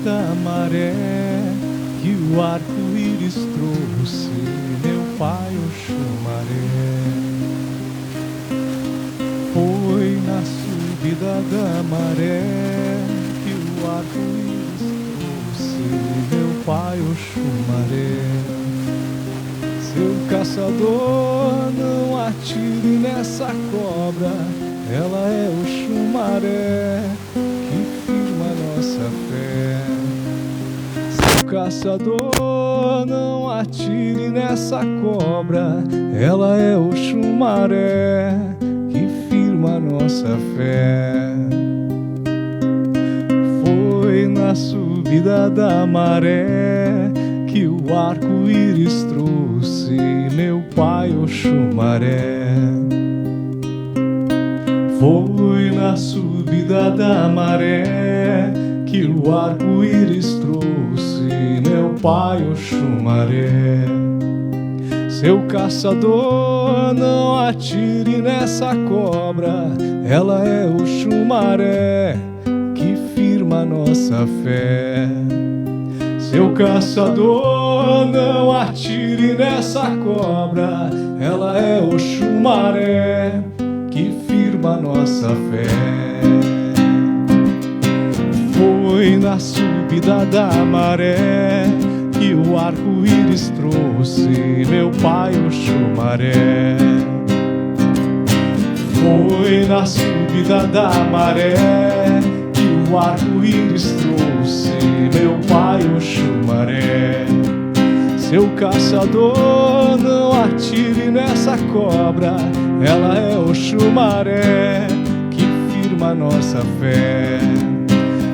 Da maré que o arco-íris trouxe, meu pai Oxumaré. Foi na subida da maré que o arco-íris trouxe, meu pai Oxumaré. Seu caçador, não atire nessa cobra, ela é Oxumaré que firma nossa fé. Seu caçador, não atire nessa cobra, ela é Oxumaré que firma nossa fé. Foi na subida da maré que o arco-íris trouxe, meu pai Oxumaré. Foi na subida da maré que o arco-íris trouxe, meu pai Oxumaré. Seu caçador, não atire nessa cobra, ela é Oxumaré que firma nossa fé. Seu caçador, não atire nessa cobra, ela é Oxumaré que firma nossa fé. Foi na subida da maré que o arco-íris trouxe, meu pai Oxumaré. Foi na subida da maré que o arco-íris trouxe, meu pai Oxumaré. Seu caçador, não atire nessa cobra, ela é Oxumaré que firma nossa fé.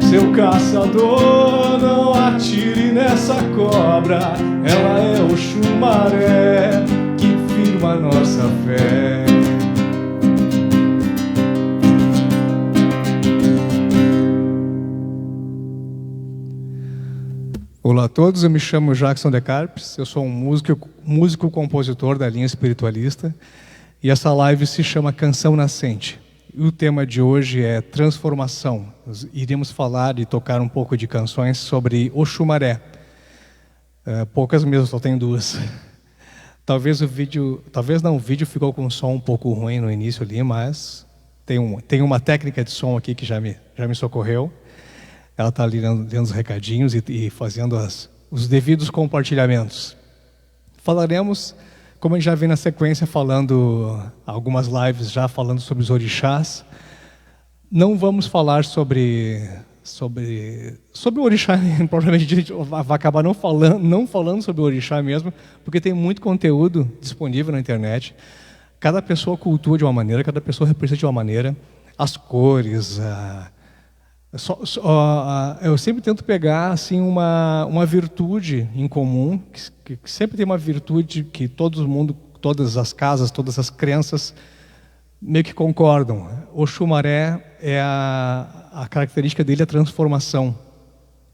Seu caçador, não atire nessa cobra, ela é Oxumaré que firma nossa fé. Olá a todos, eu me chamo Jackson De Carpes, eu sou um músico-compositor da linha espiritualista e essa live se chama Canção Nascente. E o tema de hoje é transformação. Nós iremos falar e tocar um pouco de canções sobre Oxumaré. Poucas mesmo, só tenho duas. Talvez o vídeo ficou com um som um pouco ruim no início ali, mas tem uma técnica de som aqui que já me socorreu. Ela está ali lendo os recadinhos e fazendo os devidos compartilhamentos. Falaremos, como a gente já vem na sequência falando, algumas lives já falando sobre os orixás. Não vamos falar sobre o orixá, provavelmente a gente vai acabar não falando sobre o orixá mesmo, porque tem muito conteúdo disponível na internet. Cada pessoa cultua de uma maneira, cada pessoa representa de uma maneira, as cores, eu sempre tento pegar assim uma virtude em comum, que sempre tem uma virtude que todo mundo, todas as casas, todas as crenças meio que concordam. Oxumaré a característica dele é a transformação.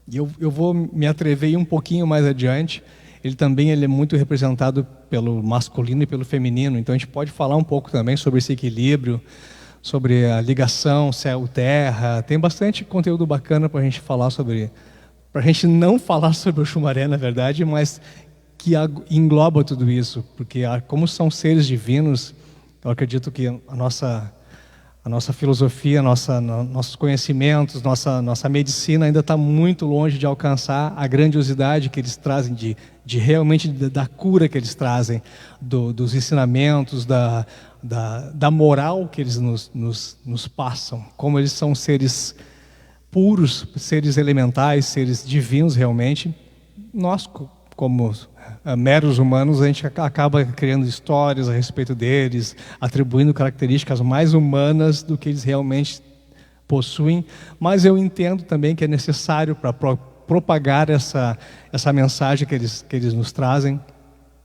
E eu vou me atrever um pouquinho mais adiante. Ele é muito representado pelo masculino e pelo feminino. Então a gente pode falar um pouco também sobre esse equilíbrio, sobre a ligação céu-terra. Tem bastante conteúdo bacana para a gente falar sobre, para a gente não falar sobre o Oxumaré, na verdade, mas que engloba tudo isso, porque como são seres divinos, eu acredito que a nossa filosofia, nossos conhecimentos, nossa medicina ainda está muito longe de alcançar a grandiosidade que eles trazem, de realmente da cura que eles trazem, dos ensinamentos, da moral que eles nos passam, como eles são seres puros, seres elementais, seres divinos realmente. Nós, como meros humanos, a gente acaba criando histórias a respeito deles, atribuindo características mais humanas do que eles realmente possuem, mas eu entendo também que é necessário para propagar essa mensagem que eles nos trazem,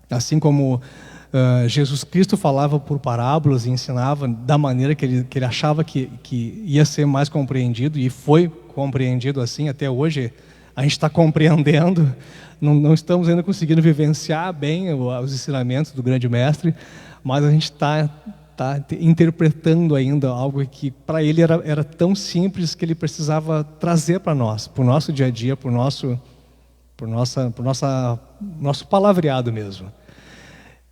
assim como Jesus Cristo falava por parábolas e ensinava da maneira que ele achava que ia ser mais compreendido, e foi compreendido assim. Até hoje a gente está compreendendo, não estamos ainda conseguindo vivenciar bem os ensinamentos do grande mestre, mas a gente está interpretando ainda algo que para ele era tão simples que ele precisava trazer para nós, para o nosso dia a dia, para o nosso palavreado mesmo.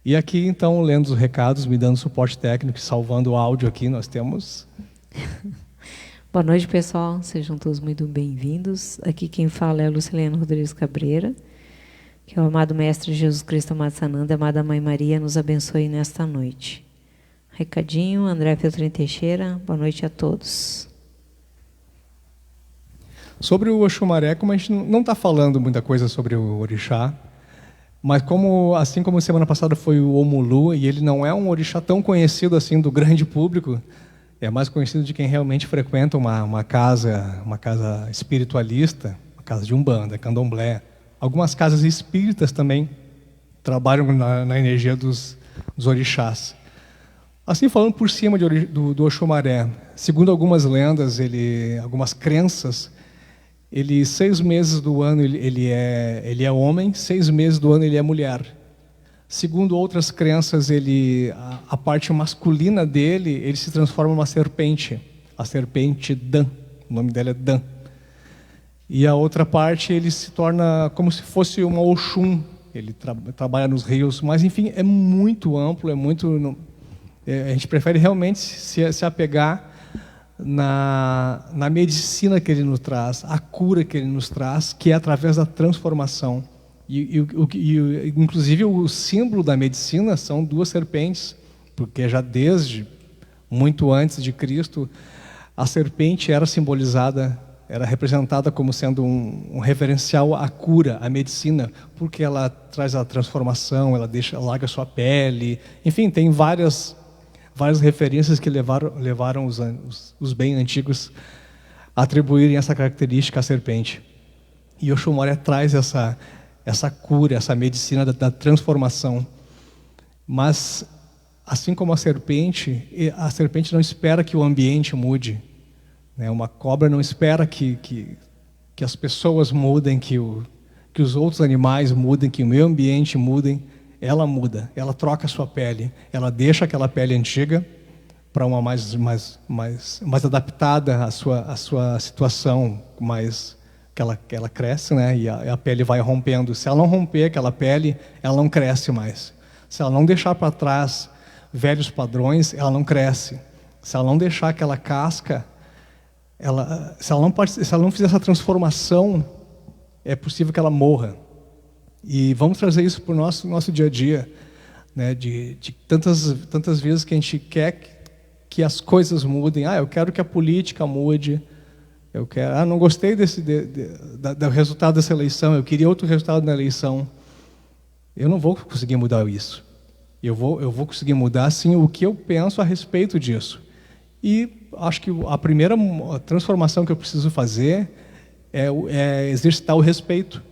E aqui, então, lendo os recados, me dando suporte técnico, salvando o áudio aqui, nós temos... Boa noite, pessoal. Sejam todos muito bem-vindos. Aqui quem fala é a Luciliana Rodrigues Cabreira. Que o amado Mestre Jesus Cristo, amado Sananda, amada Mãe Maria, nos abençoe nesta noite. Recadinho, André Feltrin Teixeira. Boa noite a todos. Sobre o Oxumaré, como a gente não está falando muita coisa sobre o orixá, mas assim como semana passada foi o Omulu, e ele não é um orixá tão conhecido assim do grande público, é mais conhecido de quem realmente frequenta uma casa espiritualista, uma casa de Umbanda, Candomblé. Algumas casas espíritas também trabalham na energia dos orixás. Assim, falando por cima do Oxumaré, segundo algumas lendas, algumas crenças, 6 meses do ano ele é homem, 6 meses do ano ele é mulher. Segundo outras crenças, a parte masculina dele, ele se transforma numa serpente, a serpente Dan, o nome dela é Dan. E a outra parte, ele se torna como se fosse uma Oxum, ele trabalha nos rios, mas enfim, é muito amplo, a gente prefere realmente se apegar na medicina que ele nos traz, a cura que ele nos traz, que é através da transformação. Inclusive o símbolo da medicina são 2 serpentes, porque já desde muito antes de Cristo, a serpente era simbolizada, era representada como sendo um referencial à cura, à medicina, porque ela traz a transformação, ela larga a sua pele, enfim, tem várias referências que levaram os bem antigos a atribuírem essa característica à serpente. E Oxumaré traz essa cura, essa medicina da transformação. Mas, assim como a serpente não espera que o ambiente mude, né? Uma cobra não espera que as pessoas mudem, que os outros animais mudem, que o meio ambiente mudem. Ela muda, ela troca a sua pele, ela deixa aquela pele antiga para uma mais adaptada à sua situação, que ela cresce, né? E a pele vai rompendo. Se ela não romper aquela pele, ela não cresce mais. Se ela não deixar para trás velhos padrões, ela não cresce. Se ela não deixar aquela casca, se ela não fizer essa transformação, é possível que ela morra. E vamos trazer isso para o nosso dia a dia, né? De tantas vezes que a gente quer que as coisas mudem. Eu quero que a política mude. Eu quero. Não gostei do resultado dessa eleição. Eu queria outro resultado na eleição. Eu não vou conseguir mudar isso. Eu vou conseguir mudar sim o que eu penso a respeito disso. E acho que a primeira transformação que eu preciso fazer é exercitar o respeito.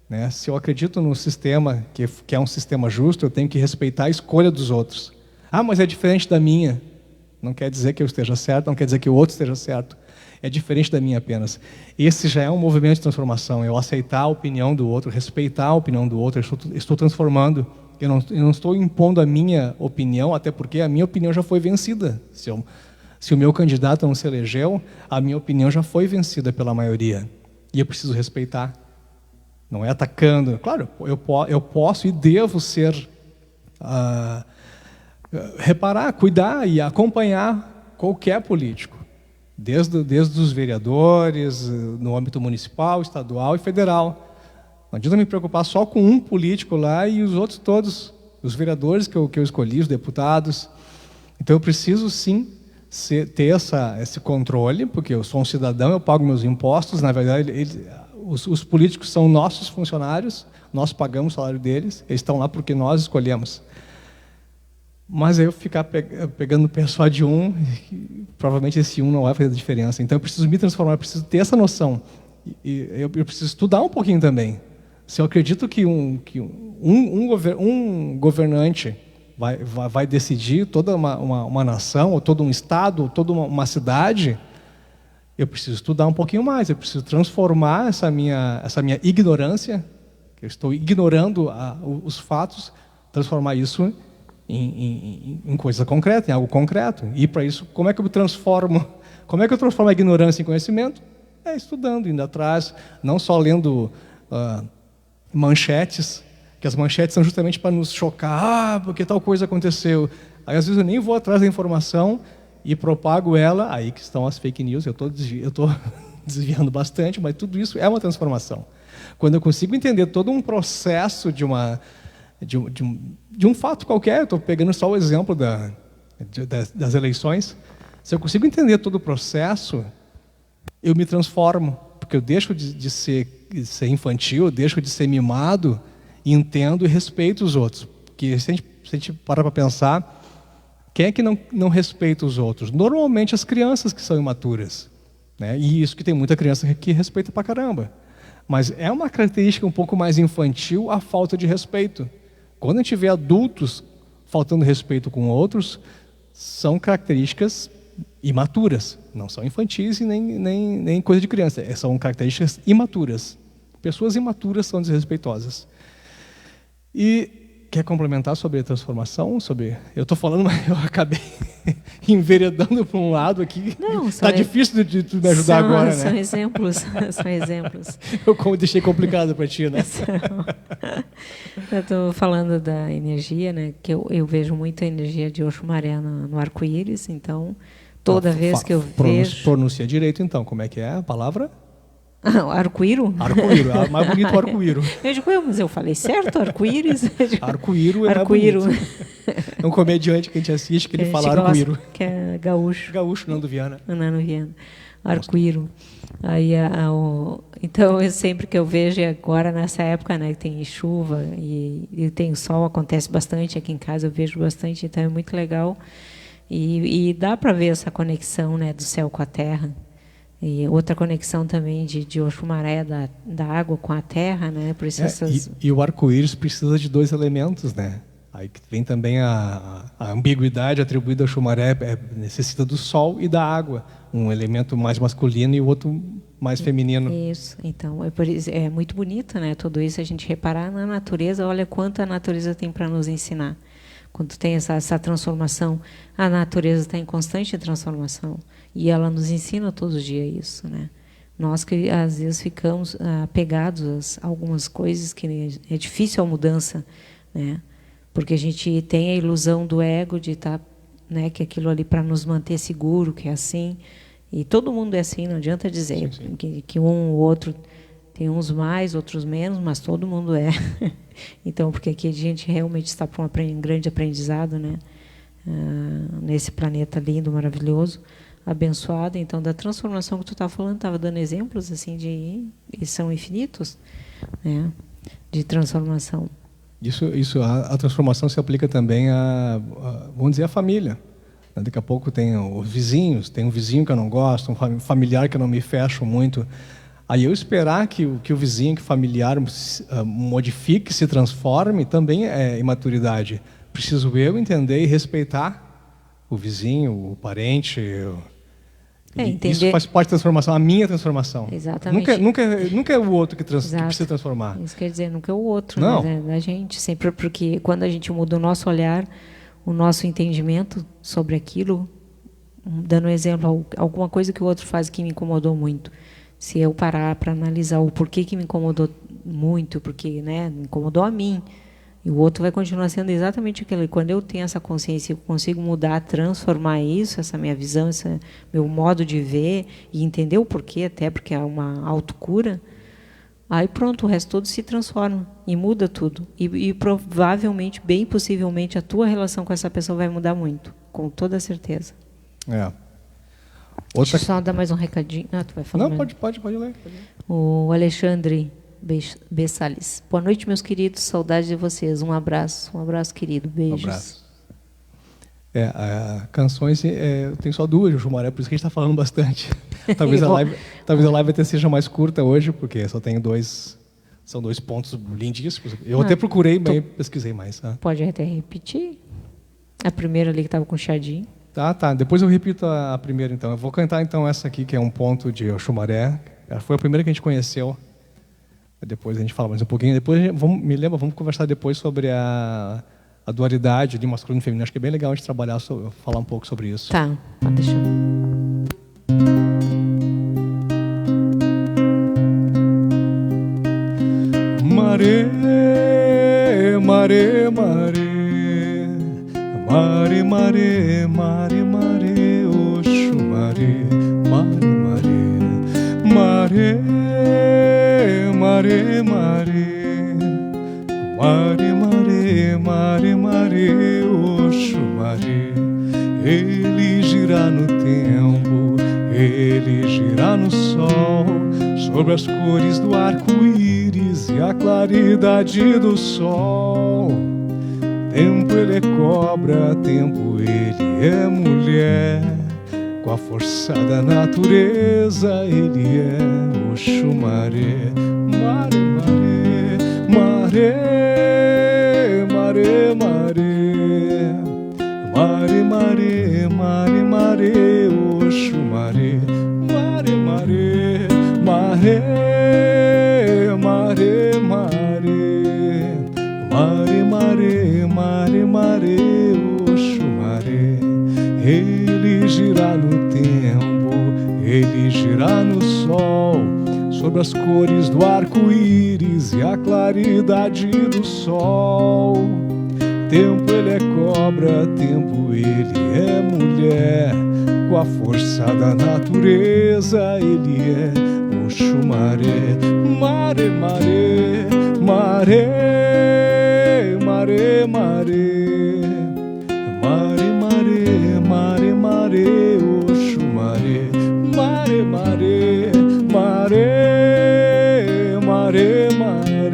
Né? Se eu acredito num sistema que é um sistema justo, eu tenho que respeitar a escolha dos outros. Mas é diferente da minha. Não quer dizer que eu esteja certo, não quer dizer que o outro esteja certo. É diferente da minha apenas. Esse já é um movimento de transformação. Eu aceitar a opinião do outro, respeitar a opinião do outro. Eu estou transformando. Eu não estou impondo a minha opinião, até porque a minha opinião já foi vencida. Se o meu candidato não se elegeu, a minha opinião já foi vencida pela maioria. E eu preciso respeitar. Não é atacando. Claro, eu posso e devo reparar, cuidar e acompanhar qualquer político, desde os vereadores, no âmbito municipal, estadual e federal. Não adianta me preocupar só com um político lá e os outros todos, os vereadores que eu escolhi, os deputados. Então eu preciso sim ter esse controle, porque eu sou um cidadão, eu pago meus impostos, na verdade os políticos são nossos funcionários, nós pagamos o salário deles, eles estão lá porque nós escolhemos. Mas eu ficar pegando o pé só de um, provavelmente esse um não vai fazer diferença. Então eu preciso me transformar, eu preciso ter essa noção. E eu preciso estudar um pouquinho também. Se eu acredito que um governante vai decidir toda uma nação, ou todo um estado, ou toda uma cidade, eu preciso estudar um pouquinho mais, eu preciso transformar essa minha ignorância, que eu estou ignorando os fatos, transformar isso em coisa concreta, em algo concreto. E para isso, como é que eu transformo a ignorância em conhecimento? É estudando, indo atrás, não só lendo manchetes, que as manchetes são justamente para nos chocar, porque tal coisa aconteceu. Aí às vezes eu nem vou atrás da informação e propago ela, aí que estão as fake news, eu estou desviando bastante, mas tudo isso é uma transformação. Quando eu consigo entender todo um processo de um fato qualquer, eu estou pegando só o exemplo das eleições, se eu consigo entender todo o processo, eu me transformo, porque eu deixo de ser infantil, eu deixo de ser mimado, entendo e respeito os outros. Porque se a gente parar para pensar, quem é que não respeita os outros? Normalmente as crianças que são imaturas, né? E isso que tem muita criança que respeita pra caramba. Mas é uma característica um pouco mais infantil a falta de respeito. Quando a gente vê adultos faltando respeito com outros, são características imaturas. Não são infantis e nem coisa de criança. São características imaturas. Pessoas imaturas são desrespeitosas. E quer complementar sobre a transformação? Eu estou falando, mas eu acabei enveredando para um lado aqui. Está difícil de tu me ajudar agora, né? São exemplos. São exemplos. Eu deixei complicado para ti, né? Eu estou falando da energia, né? Que eu vejo muito a energia de Oxumaré no arco-íris. Então, toda vez que eu vejo... Pronuncia direito, então. Como é que é a palavra? Arco-íro? Arco-íro, mais bonito o arco-íro. Eu digo, mas eu falei certo, arco-íris? Arco-íro é arco-íro. É um comediante que a gente assiste que ele fala arco-íro. Que é gaúcho. Gaúcho, Nando Viana. Nando Viana. Arco-íro. Aí, então, sempre que eu vejo, agora nessa época, né, que tem chuva e tem sol, acontece bastante aqui em casa, eu vejo bastante, então é muito legal. E dá para ver essa conexão, né, do céu com a terra. E outra conexão também de Oxumaré, da água com a terra, né? Por isso e o arco-íris precisa de 2 elementos, né? Aí que vem também a ambiguidade atribuída ao Oxumaré, necessita do sol e da água, um elemento mais masculino e o outro mais feminino. Isso, então é muito bonito, né? Tudo isso a gente reparar na natureza, olha quanto a natureza tem para nos ensinar. Quando tem essa transformação, a natureza está em constante transformação. E ela nos ensina todos os dias isso, né? Nós que às vezes ficamos apegados a algumas coisas que é difícil a mudança, né? Porque a gente tem a ilusão do ego de estar, né, que aquilo ali para nos manter seguro, que é assim. E todo mundo é assim, não adianta dizer sim. Que um ou outro tem uns mais, outros menos, mas todo mundo é. Então, porque aqui a gente realmente está para um grande aprendizado, né? Nesse planeta lindo, maravilhoso, abençoado. Então, da transformação que tu estava falando, estava dando exemplos assim e são infinitos, né? De transformação. Isso, a transformação se aplica também vamos dizer, a família. Daqui a pouco tem os vizinhos, tem um vizinho que eu não gosto, um familiar que eu não me fecho muito. Aí eu esperar que o vizinho, que o familiar modifique, se transforme, também é imaturidade. Preciso eu entender e respeitar o vizinho, o parente. Entender. Isso faz parte da transformação, a minha transformação. Exatamente. Nunca é o outro que precisa transformar. Isso quer dizer, nunca é o outro, não. Né? Da gente. Sempre porque quando a gente muda o nosso olhar, o nosso entendimento sobre aquilo, dando um exemplo, alguma coisa que o outro faz que me incomodou muito. Se eu parar para analisar o porquê que me incomodou muito, porque, né, me incomodou a mim, e o outro vai continuar sendo exatamente aquilo. E quando eu tenho essa consciência, eu consigo mudar, transformar isso, essa minha visão, esse meu modo de ver, e entender o porquê, até porque é uma autocura, aí pronto, o resto todo se transforma e muda tudo. E provavelmente, bem possivelmente, a tua relação com essa pessoa vai mudar muito, com toda certeza. Deixa eu só dar mais um recadinho. Tu vai falar. Não, pode ler. O Alexandre Bessales. Boa noite, meus queridos. Saudade de vocês. Um abraço, querido. Beijos. Um abraço. Canções, eu tenho só 2, Oxumaré, por isso que a gente está falando bastante. Talvez a live até seja mais curta hoje, porque só tenho 2. São 2 pontos lindíssimos. Eu até procurei, mas pesquisei mais. Pode até repetir. A primeira ali que estava com o Xadim. Tá. Depois eu repito a primeira, então. Eu vou cantar, então, essa aqui, que é um ponto de Oxumaré. Ela foi a primeira que a gente conheceu. Depois a gente fala mais um pouquinho. Depois, vamos conversar depois sobre a dualidade de masculino e feminino. Acho que é bem legal a gente falar um pouco sobre isso. Tá, pode deixar. Mare, mare, mare, mare, mare, mare, mare, Oxumaré, mare, mare, mare, mare, mare, mare, mare, mare, Oxumaré. Ele gira no tempo, ele gira no sol, sobre as cores do arco-íris e a claridade do sol. Tempo ele é cobra, tempo ele é mulher, com a força da natureza ele é Oxumaré. Mare, mare, mare, mare, mare, mare, mare, mare, Oxumaré. Mare, mare, mare, mare, mare, mare, mare, mare, Oxumaré. Ele gira no tempo, ele gira no sol, sobre as cores do arco-íris e a claridade do sol. Tempo ele é cobra, tempo ele é mulher, com a força da natureza ele é Oxumaré. Mare, mare, mare, mare, mare, mare, mare, mare, mare, Oxumaré. Mare, mare, mare, mare, mare,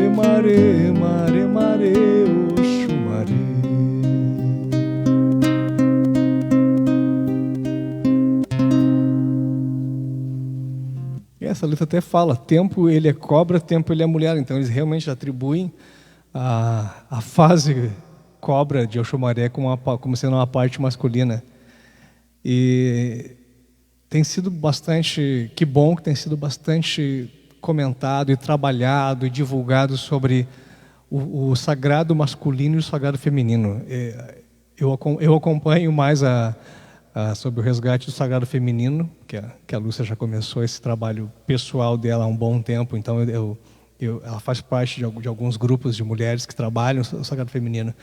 mare, mare, mare, Oxumaré. E essa letra até fala, tempo ele é cobra, tempo ele é mulher. Então eles realmente atribuem a fase cobra de Oxumaré como sendo uma parte masculina. E tem sido bastante, que bom que tem sido bastante comentado e trabalhado e divulgado sobre o sagrado masculino e o sagrado feminino. Eu acompanho mais sobre o resgate do sagrado feminino, que a Lúcia já começou esse trabalho pessoal dela há um bom tempo, então ela faz parte de alguns grupos de mulheres que trabalham o sagrado feminino.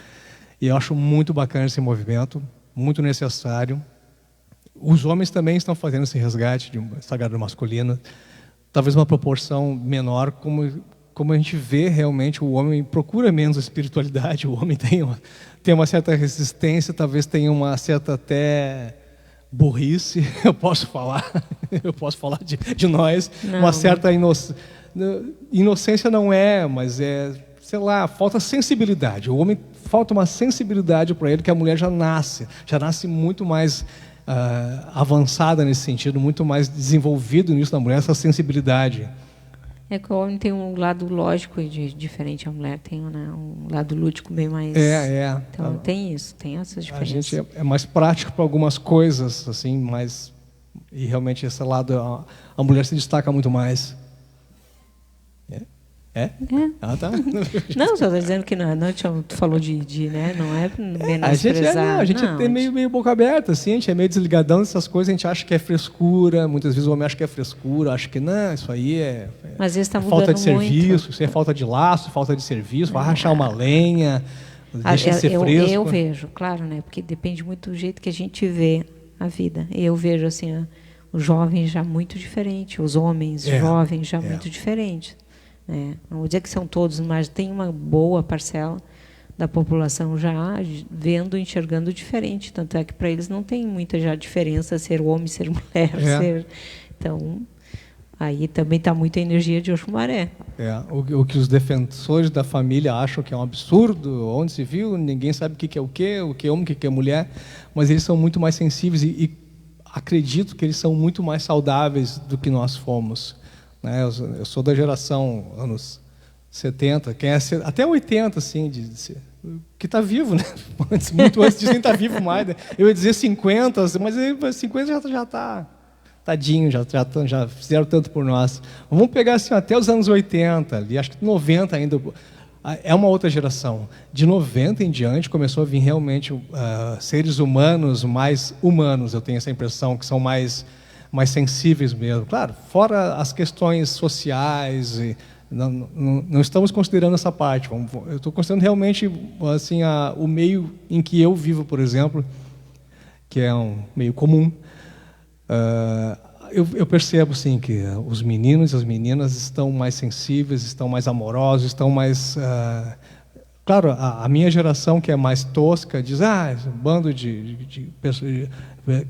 E eu acho muito bacana esse movimento, muito necessário. Os homens também estão fazendo esse resgate de sagrado masculino, talvez uma proporção menor, como a gente vê realmente o homem procura menos a espiritualidade, o homem tem uma certa resistência, talvez tenha uma certa até burrice, eu posso falar de nós, não. Uma certa inocência não é, mas sei lá, falta sensibilidade. O homem falta uma sensibilidade para ele que a mulher já nasce muito mais avançada nesse sentido, muito mais desenvolvido nisso na mulher, essa sensibilidade. É que o homem tem um lado lógico diferente, a mulher tem um lado lúdico bem mais... Então tem isso, tem essas diferenças. A gente é mais prático para algumas coisas, assim, mas... E realmente esse lado, a mulher se destaca muito mais. Ah, tá. Não, só estou dizendo que não, tu falou né? Não é menosprezar. A gente é meio boca aberta, assim, a gente é meio desligadão dessas coisas, a gente acha que é frescura, muitas vezes o homem acha que é frescura, acha que não, isso aí Mas isso tá falta de serviço, muito. Isso é falta de laço, falta de serviço, vai rachar uma lenha, deixa de ser fresco. Eu vejo, claro, né? Porque depende muito do jeito que a gente vê a vida. Eu vejo assim, os jovens já muito diferentes, os homens jovens já muito diferentes. Não vou dizer que são todos, mas tem uma boa parcela da população já enxergando diferente. Tanto é que para eles não tem muita já diferença ser homem, ser mulher. Então, aí também está muita energia de Oxumaré. O que os defensores da família acham que é um absurdo, onde se viu, ninguém sabe o que é o que é homem, o que é mulher, mas eles são muito mais sensíveis e acredito que eles são muito mais saudáveis do que nós fomos. Eu sou da geração anos 70, até 80, assim, que está vivo, né? Muito antes disso nem está vivo mais. Né? Eu ia dizer 50, mas 50 já está tadinho, já fizeram tanto por nós. Vamos pegar assim, até os anos 80, ali, acho que 90 ainda. É uma outra geração. De 90 em diante começou a vir realmente seres humanos mais humanos, eu tenho essa impressão, que são mais sensíveis mesmo. Claro, fora as questões sociais, não estamos considerando essa parte. Eu estou considerando realmente assim, o meio em que eu vivo, por exemplo, que é um meio comum. Eu percebo sim que os meninos e as meninas estão mais sensíveis, estão mais amorosos, estão mais... Claro, a minha geração, que é mais tosca, diz, um bando de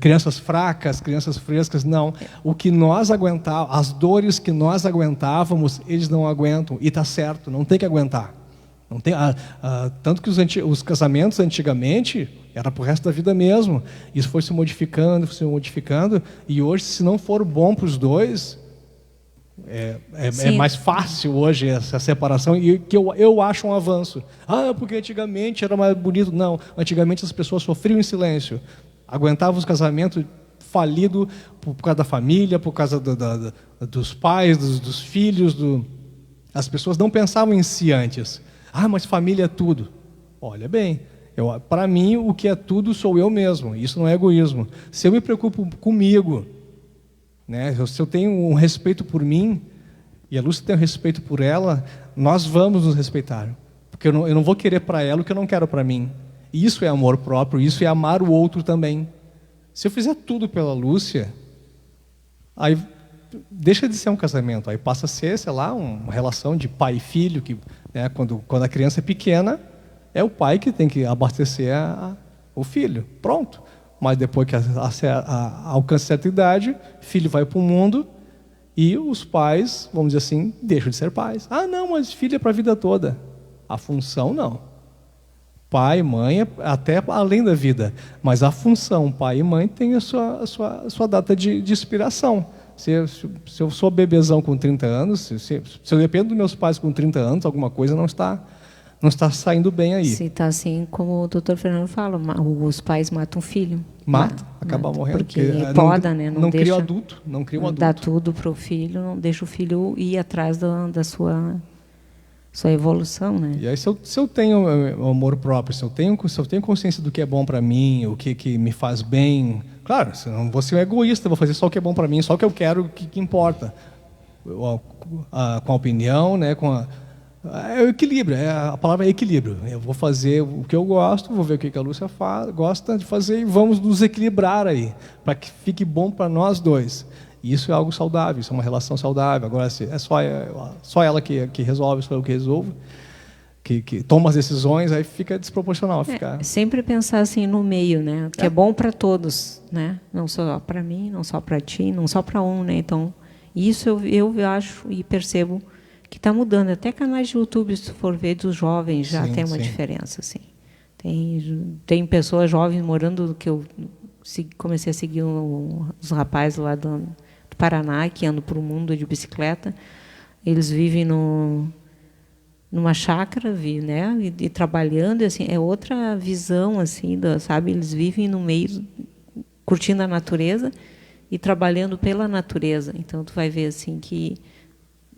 crianças fracas, crianças frescas. Não, o que nós aguentávamos, as dores que nós aguentávamos, eles não aguentam. E está certo, não tem que aguentar. Não tem, tanto que os casamentos antigamente era para o resto da vida mesmo. Isso foi se modificando, e hoje, se não for bom para os dois, é mais fácil hoje essa separação, e que eu acho um avanço. Porque antigamente era mais bonito. Não, antigamente as pessoas sofriam em silêncio, aguentavam os casamentos falidos por causa da família, por causa dos pais, dos filhos. As pessoas não pensavam em si antes. Mas família é tudo. Olha bem, para mim o que é tudo sou eu mesmo. Isso não é egoísmo. Se eu me preocupo comigo, né, se eu tenho um respeito por mim e a Lúcia tem um respeito por ela, nós vamos nos respeitar. Porque eu não vou querer para ela o que eu não quero para mim. Isso é amor próprio, isso é amar o outro também. Se eu fizer tudo pela Lúcia, aí deixa de ser um casamento, aí passa a ser, sei lá, uma relação de pai e filho, que, né, quando a criança é pequena, é o pai que tem que abastecer o filho, pronto. Mas depois que alcança certa idade, filho vai para o mundo e os pais, vamos dizer assim, deixam de ser pais. Não, mas filho é para a vida toda. A função, não. Pai, mãe, até além da vida. Mas a função, pai e mãe, tem a sua data de expiração. Se eu sou bebezão com 30 anos, se eu dependo dos meus pais com 30 anos, alguma coisa não está saindo bem aí. Se está assim, como o doutor Fernando fala, os pais matam o filho. Acaba morrendo. Porque poda, né? Não cria um adulto. Não cria um adulto. Dá tudo para o filho, não deixa o filho ir atrás da sua evolução, né? E aí, se eu tenho amor próprio, se eu tenho consciência do que é bom para mim, o que me faz bem, claro, se não vou ser um egoísta, vou fazer só o que é bom para mim, só o que eu quero, que importa. Com a opinião, né? É o equilíbrio, a palavra é equilíbrio. Eu vou fazer o que eu gosto, vou ver o que a Lúcia gosta de fazer e vamos nos equilibrar aí, para que fique bom para nós dois. E isso é algo saudável, isso é uma relação saudável. Agora, se é só ela que resolve, só eu que resolvo, que toma as decisões, aí fica desproporcional. Sempre pensar assim no meio, né? Que é bom para todos, né? Não só para mim, não só para ti, não só para um, né? Então, isso eu acho e percebo que está mudando. Até canais de YouTube, se for ver, dos jovens, já tem uma diferença. Assim. Tem pessoas jovens morando, que eu comecei a seguir os rapazes lá do Paraná, que andam para o mundo de bicicleta. Eles vivem numa chácara, né, e trabalhando. Assim, é outra visão, assim, sabe? Eles vivem no meio, curtindo a natureza e trabalhando pela natureza. Então, tu vai ver assim que...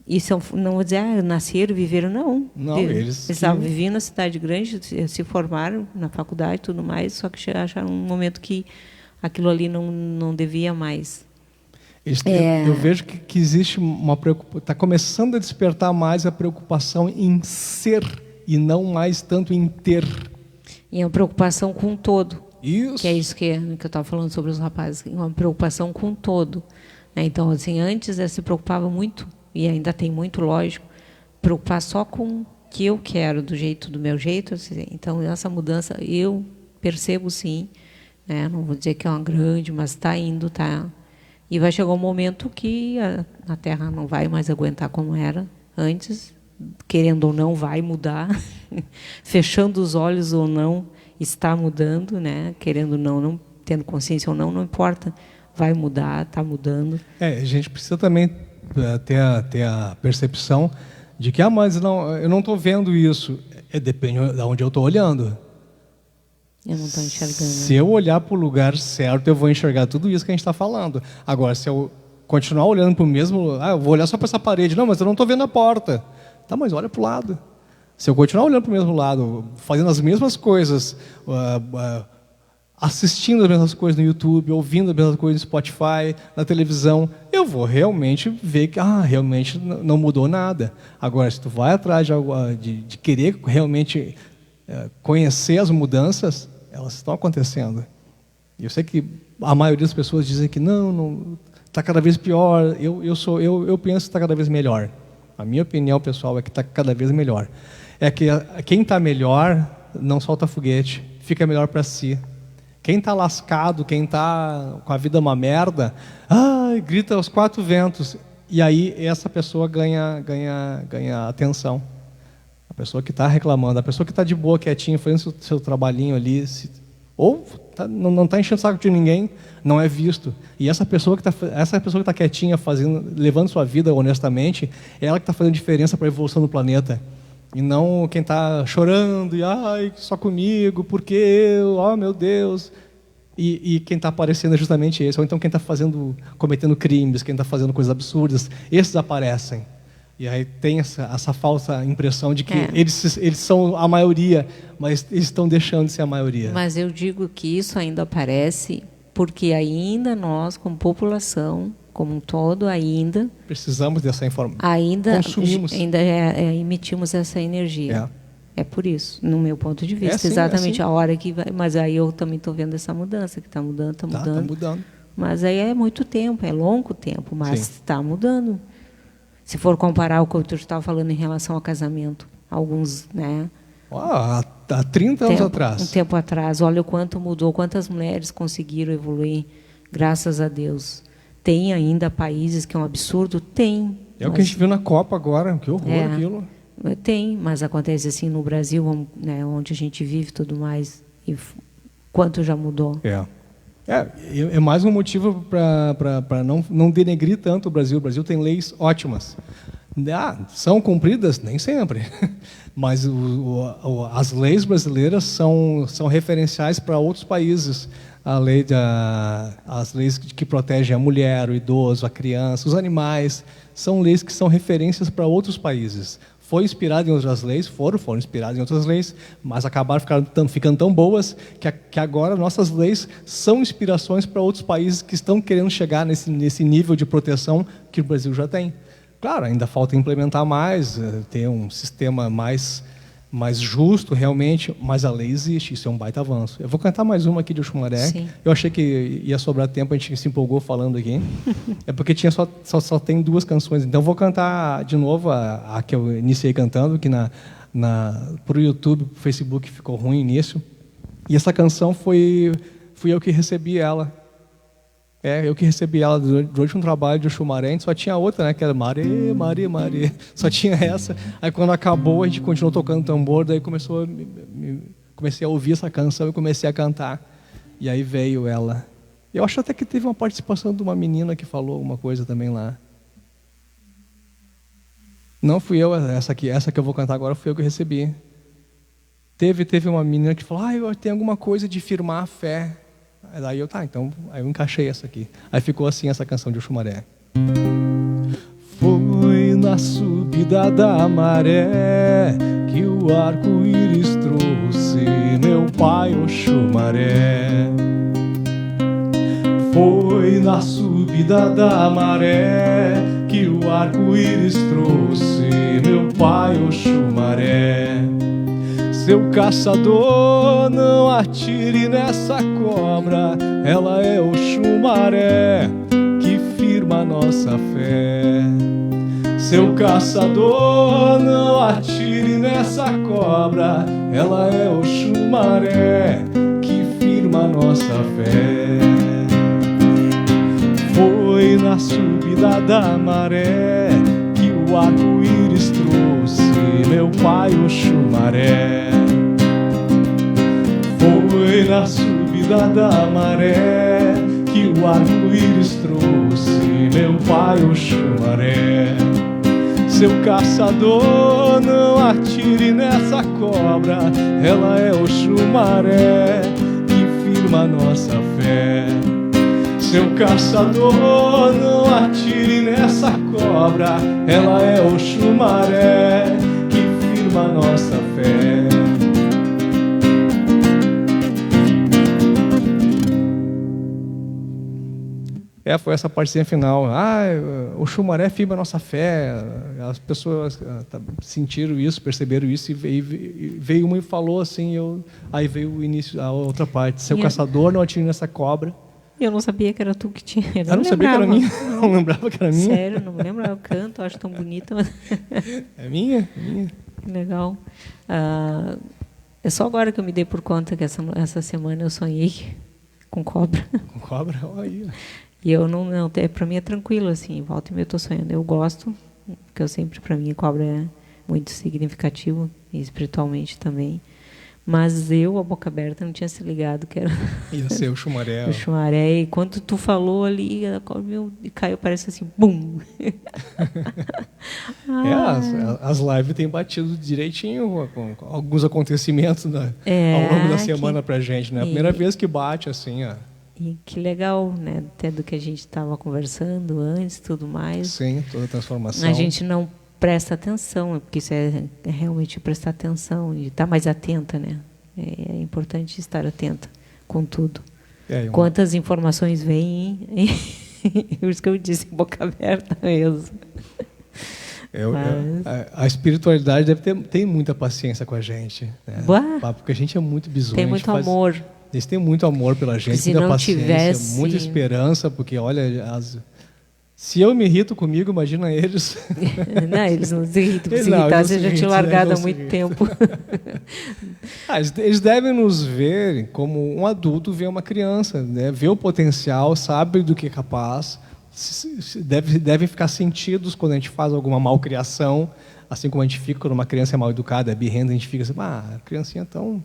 Isso não vou dizer, nasceram, viveram, não. Eles viviam na cidade grande, se formaram na faculdade e tudo mais, só que acharam um momento que aquilo ali não devia mais. Eu vejo que existe uma preocupação, está começando a despertar mais a preocupação em ser e não mais tanto em ter. E é uma preocupação com o todo. Isso. Que é isso que eu estava falando sobre os rapazes, uma preocupação com o todo. Então, assim, antes se preocupava muito, e ainda tem muito, lógico, preocupar só com o que eu quero, do meu jeito. Assim. Então, essa mudança eu percebo, sim. Né? Não vou dizer que é uma grande, mas está indo, tá. E vai chegar um momento que a Terra não vai mais aguentar como era antes, querendo ou não, vai mudar. Fechando os olhos ou não, está mudando, né? Querendo ou não, tendo consciência ou não importa. Vai mudar, está mudando. A gente precisa também ter a percepção de que, mas não, eu não estou vendo isso. Depende de onde eu estou olhando. Eu não estou enxergando. Se eu olhar para o lugar certo, eu vou enxergar tudo isso que a gente está falando. Agora, se eu continuar olhando para o mesmo... eu vou olhar só para essa parede. Não, mas eu não estou vendo a porta. Tá, mas olha para o lado. Se eu continuar olhando para o mesmo lado, fazendo as mesmas coisas, assistindo as mesmas coisas no YouTube, ouvindo as mesmas coisas no Spotify, na televisão, eu vou realmente ver que realmente não mudou nada. Agora, se tu vai atrás de querer realmente conhecer as mudanças, elas estão acontecendo. Eu sei que a maioria das pessoas dizem que não está cada vez pior. Eu penso que está cada vez melhor. A minha opinião pessoal é que está cada vez melhor. É que quem está melhor não solta foguete, fica melhor para si. Quem está lascado, quem está com a vida uma merda, grita aos quatro ventos. E aí essa pessoa ganha atenção. A pessoa que está reclamando, a pessoa que está de boa, quietinha, fazendo seu trabalhinho ali, não está enchendo o saco de ninguém, não é visto. E essa pessoa que está quietinha, levando sua vida honestamente, é ela que está fazendo diferença para a evolução do planeta. E não quem está chorando, só comigo, porque eu, meu Deus. E quem está aparecendo é justamente esse. Ou então quem está cometendo crimes, quem está fazendo coisas absurdas, esses aparecem. E aí tem essa falsa impressão de que eles são a maioria, mas eles estão deixando de ser a maioria. Mas eu digo que isso ainda aparece porque ainda nós, como população, como um todo, ainda precisamos dessa informação. Consumimos. Ainda emitimos essa energia. É por isso, no meu ponto de vista, exatamente a hora que vai. Mas aí eu também estou vendo essa mudança, que está mudando, está mudando. Está mudando. Mas aí é muito tempo, é longo tempo, mas está mudando. Se for comparar o que eu estava falando em relação ao casamento, alguns, né? Há 30 anos atrás. Um tempo atrás, olha o quanto mudou, quantas mulheres conseguiram evoluir, graças a Deus. Tem ainda países que é um absurdo? Tem. É o que a gente viu na Copa agora, que horror aquilo. Tem, mas acontece assim no Brasil, né, onde a gente vive e tudo mais, e quanto já mudou. É mais um motivo para não denegrir tanto o Brasil. O Brasil tem leis ótimas. São cumpridas? Nem sempre. Mas as leis brasileiras são referenciais para outros países. As leis que protegem a mulher, o idoso, a criança, os animais, são leis que são referências para outros países. Foi inspirado em outras leis, foram inspiradas em outras leis, mas acabaram ficando tão boas que agora nossas leis são inspirações para outros países que estão querendo chegar nesse nível de proteção que o Brasil já tem. Claro, ainda falta implementar mais, ter um sistema mais justo realmente, mas a lei existe, isso é um baita avanço. Eu vou cantar mais uma aqui de Oxumaré. Sim. Eu achei que ia sobrar tempo, a gente se empolgou falando aqui. É porque só tem 2 canções, então eu vou cantar de novo a que eu iniciei cantando, que pro YouTube, pro Facebook ficou ruim no início. E essa canção fui eu que recebi ela. Eu que recebi ela durante um trabalho de Oxumaré. A gente só tinha outra, né? Que era Marê, Marê, Marê. Só tinha essa. Aí quando acabou, a gente continuou tocando tambor. Daí comecei a ouvir essa canção e comecei a cantar. E aí veio ela. Eu acho até que teve uma participação de uma menina que falou alguma coisa também lá. Não fui eu, essa que eu vou cantar agora fui eu que recebi. Teve uma menina que falou, eu tenho alguma coisa de firmar a fé. Aí então eu encaixei essa aqui. Aí ficou assim essa canção de Oxumaré. Foi na subida da maré que o arco-íris trouxe meu pai Oxumaré. Foi na subida da maré que o arco-íris trouxe meu pai Oxumaré. Seu caçador, não atire nessa cobra, ela é Oxumaré que firma a nossa fé. Seu caçador, não atire nessa cobra, ela é Oxumaré que firma a nossa fé. Foi na subida da maré que o arco-íris trouxe meu pai Oxumaré. Foi na subida da maré que o arco-íris trouxe meu pai Oxumaré. Seu caçador, não atire nessa cobra, ela é o chumaré que firma a nossa fé. Seu caçador, não atire nessa cobra, ela é o chumaré que firma a nossa fé. Foi essa partezinha final. O chumaré firma a nossa fé. As pessoas sentiram isso, perceberam isso, e veio uma e falou assim. Aí veio o início, a outra parte. Seu caçador, não atire nessa cobra. Eu não sabia que era tu que tinha. Eu não sabia que era minha. Não lembrava que era minha. Sério, não me lembro. Eu canto, acho tão bonita. Mas... É minha? Minha. Legal. É só agora que eu me dei por conta que essa semana eu sonhei com cobra. Com cobra? Olha aí. E eu não para mim é tranquilo, assim, volta e meia eu estou sonhando. Eu gosto, porque eu sempre, para mim, a cobra é muito significativo, e espiritualmente também. Mas eu, a boca aberta, não tinha se ligado que era... Ia ser o chumaré. O chumaré. E quando tu falou ali, a cobra caiu, parece assim, bum! As lives têm batido direitinho com alguns acontecimentos ao longo da semana pra gente, né? A primeira vez que bate, assim, ó. E que legal, né? Até do que a gente estava conversando antes, tudo mais. Sim, toda a transformação. A gente não presta atenção, porque isso é realmente prestar atenção e estar mais atenta, né? É importante estar atenta com tudo. Quantas informações vêm, por isso que eu disse, boca aberta mesmo. A espiritualidade tem muita paciência com a gente, né? Porque a gente é muito bizonho. Tem muito amor. Eles têm muito amor pela gente, muita paciência, muita esperança, porque, olha, se eu me irrito comigo, imagina eles. Não, eles não se irritam. Se irritassem, eu já tinha largado há muito tempo. Eles devem nos ver como um adulto vê uma criança, né? Vê o potencial, sabe do que é capaz, devem ficar sentidos quando a gente faz alguma malcriação, assim como a gente fica quando uma criança é mal educada, é birrenta, a gente fica assim, a criancinha tão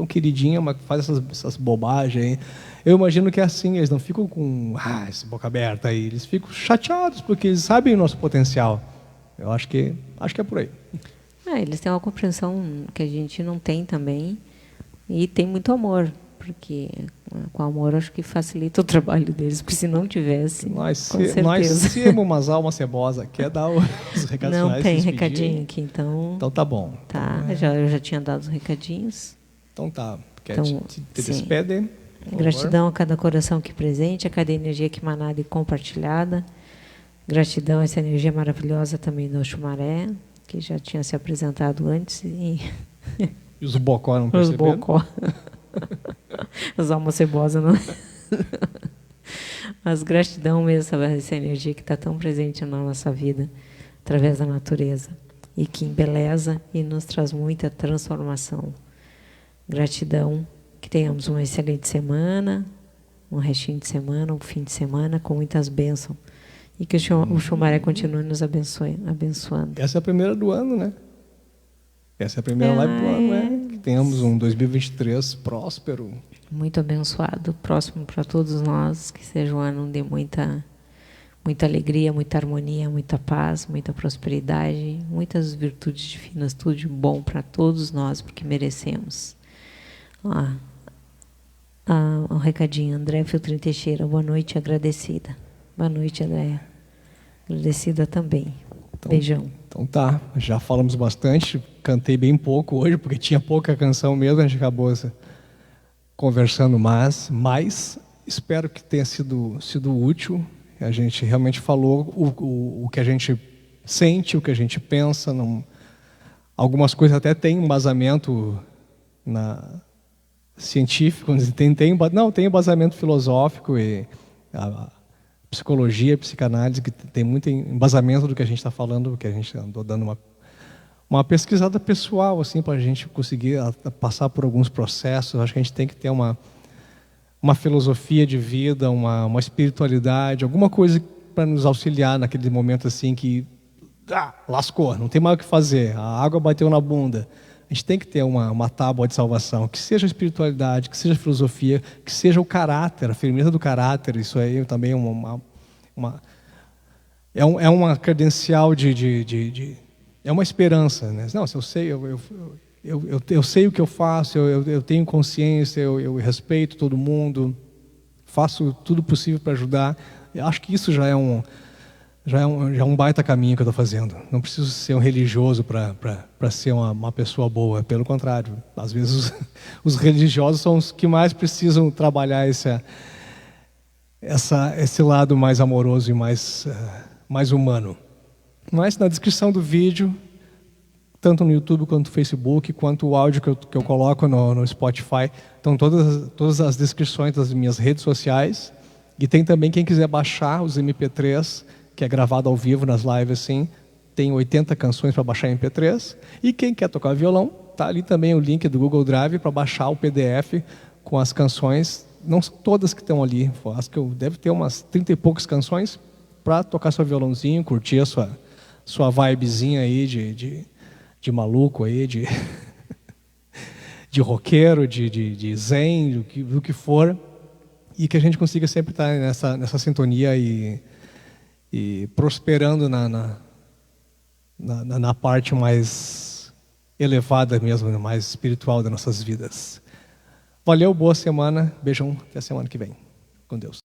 queridinha, mas faz essas bobagens aí. Eu imagino que é assim, eles não ficam com essa boca aberta aí, eles ficam chateados, porque eles sabem o nosso potencial. Eu acho que é por aí. Eles têm uma compreensão que a gente não tem também, e tem muito amor, porque com amor acho que facilita o trabalho deles, porque se não tivesse, nós somos umas almas cebosas. Quer dar os recadinhos? Não tem recadinho aqui, então... Então tá bom. Tá, eu já tinha dado os recadinhos. Então tá, te despede. Gratidão a cada coração aqui presente, a cada energia aqui emanada e compartilhada. Gratidão a essa energia maravilhosa também do Xumaré, que já tinha se apresentado antes. E os bocó não perceberam? Os bocó. As almas cebosas, não. Mas gratidão mesmo a essa energia que está tão presente na nossa vida, através da natureza, e que embeleza e nos traz muita transformação. Gratidão, que tenhamos uma excelente semana, um restinho de semana, um fim de semana com muitas bênçãos. E que o Xumaré continue nos abençoando. Essa é a primeira do ano, né? Essa é a primeira live do ano, né? Que tenhamos um 2023 próspero. Muito abençoado, próximo para todos nós, que seja um ano de muita alegria, muita harmonia, muita paz, muita prosperidade, muitas virtudes divinas, tudo de bom para todos nós, porque merecemos. Um recadinho, André Filtrin Teixeira, boa noite, agradecida. Boa noite, Andréia. Agradecida também. Beijão. Então tá, já falamos bastante, cantei bem pouco hoje, porque tinha pouca canção mesmo, a gente acabou conversando mas espero que tenha sido útil. A gente realmente falou o que a gente sente, o que a gente pensa. Algumas coisas até têm embasamento científico, tem embasamento filosófico, e a psicologia, a psicanálise, que tem muito embasamento do que a gente está falando, que a gente andou dando uma pesquisada pessoal, assim, para a gente conseguir passar por alguns processos. Acho que a gente tem que ter uma filosofia de vida, uma espiritualidade, alguma coisa para nos auxiliar naquele momento assim que lascou, não tem mais o que fazer, a água bateu na bunda. A gente tem que ter uma tábua de salvação, que seja a espiritualidade, que seja a filosofia, que seja o caráter, a firmeza do caráter. Isso aí também é é uma credencial é uma esperança, né? Não, se eu sei, eu sei o que eu faço, eu tenho consciência, eu respeito todo mundo, faço tudo possível para ajudar. Eu acho que isso já é um baita caminho que eu estou fazendo. Não preciso ser um religioso para ser uma pessoa boa. Pelo contrário, às vezes os religiosos são os que mais precisam trabalhar esse lado mais amoroso e mais humano. Mas na descrição do vídeo, tanto no YouTube quanto no Facebook, quanto o áudio que eu coloco no Spotify, estão todas as descrições das minhas redes sociais. E tem também quem quiser baixar os MP3, que é gravado ao vivo nas lives assim, tem 80 canções para baixar em MP3. E quem quer tocar violão, tá ali também o link do Google Drive para baixar o PDF com as canções. Não são todas que estão ali, acho que deve ter umas 30 e poucas canções para tocar seu violãozinho, curtir a sua vibezinha aí de maluco aí, de roqueiro, de zen, do que for, e que a gente consiga sempre estar nessa sintonia e prosperando na parte mais elevada mesmo, mais espiritual das nossas vidas. Valeu, boa semana, beijão, até a semana que vem. Com Deus.